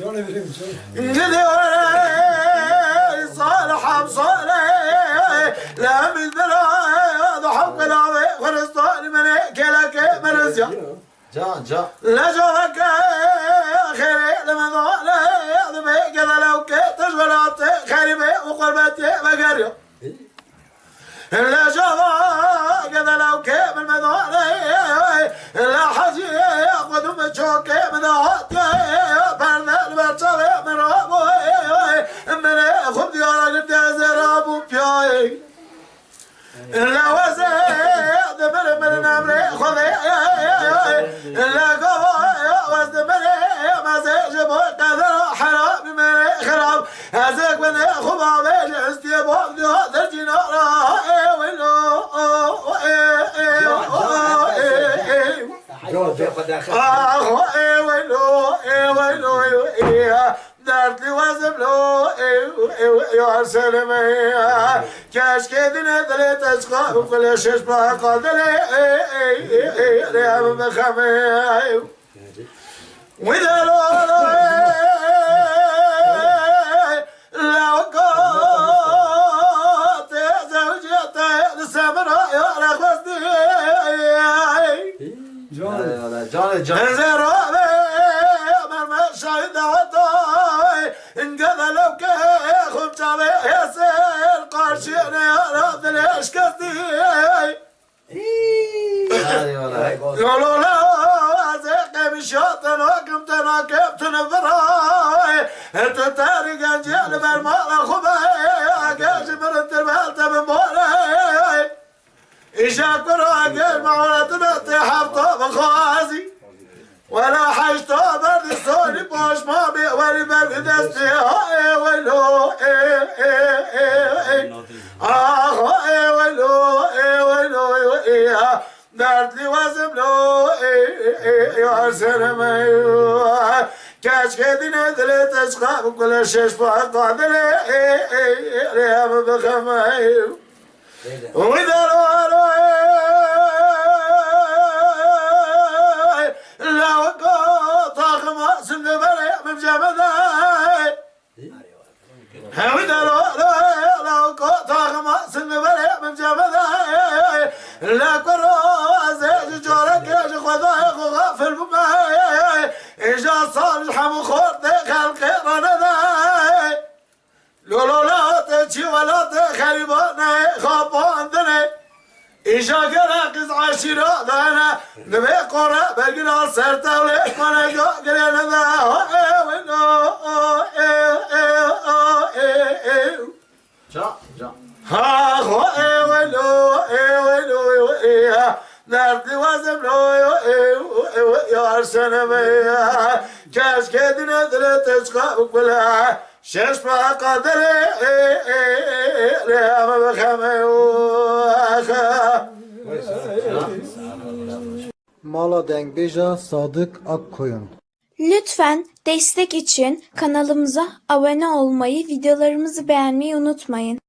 جانı vereyim canım. gidiyor صالح صالح لا من ذرا حق العوي خرستان من كلك مرزيا Can. لا جوك خير لما ضال ذبي كذا لو تجبرات خريبي وقربتي بقريو لا جوا كذا لو من مضال لا حجي قدوم تشوك مضات فرد البرشاوي من رابو من خب ديارا قلت زرابو بياي لا وزيد من نمري خذي لا قوي وزد من ما زيج بو قدر حرام من خراب هزيك من خبابي جستي بو هذا الجنارة ويلو دارت لي وازم له يا سلمي كاش كدنا دلت اشقى وكل شيش بقى قادلي يا بخمي وإذا لو قات زوجتي السمرة يا رخصتي Canı. Can. زرابي مرمى شاهد عطاي انقذ لو كيخم جابي يسير قارشين يا رب ليش كستي يقولوا لا زيقي بشاطن وقمت ناكبت نفراي انت تاريق الجيل بالمال خباي قاش برد البالت من بولاي إيشاك براقل معولة نطي حفظه بخوازي ولا حيشته برد السوني بوش ما بي ولي برد دستي هاي ويلو ويلو دارت لي وزم لو يا سلمي كاش كدنا دلت اشقى وكل شيش فوق قادلي يا بخمي وإذا لو قطع خماس النبري من جمداي وإذا لو قطع خماس النبري من جمداي لا كروز جورك يا خذاي غافل بماي إجا صالح مخورتي خلقي رنداي لولو لا تجي ولا تخرباني خاباندني إيشا قلقز عشيرة دانا نبي قرى بقنا سرتا وليك مانا قلنا ذا Can. ها ويلو نارتي وزم لو يا سنمي كاش كدنا دلت اشقى وكلها شش قادري يا بخمي Mala Dengbeja Sadık Akkoyun. Lütfen destek için kanalımıza abone olmayı, videolarımızı beğenmeyi unutmayın.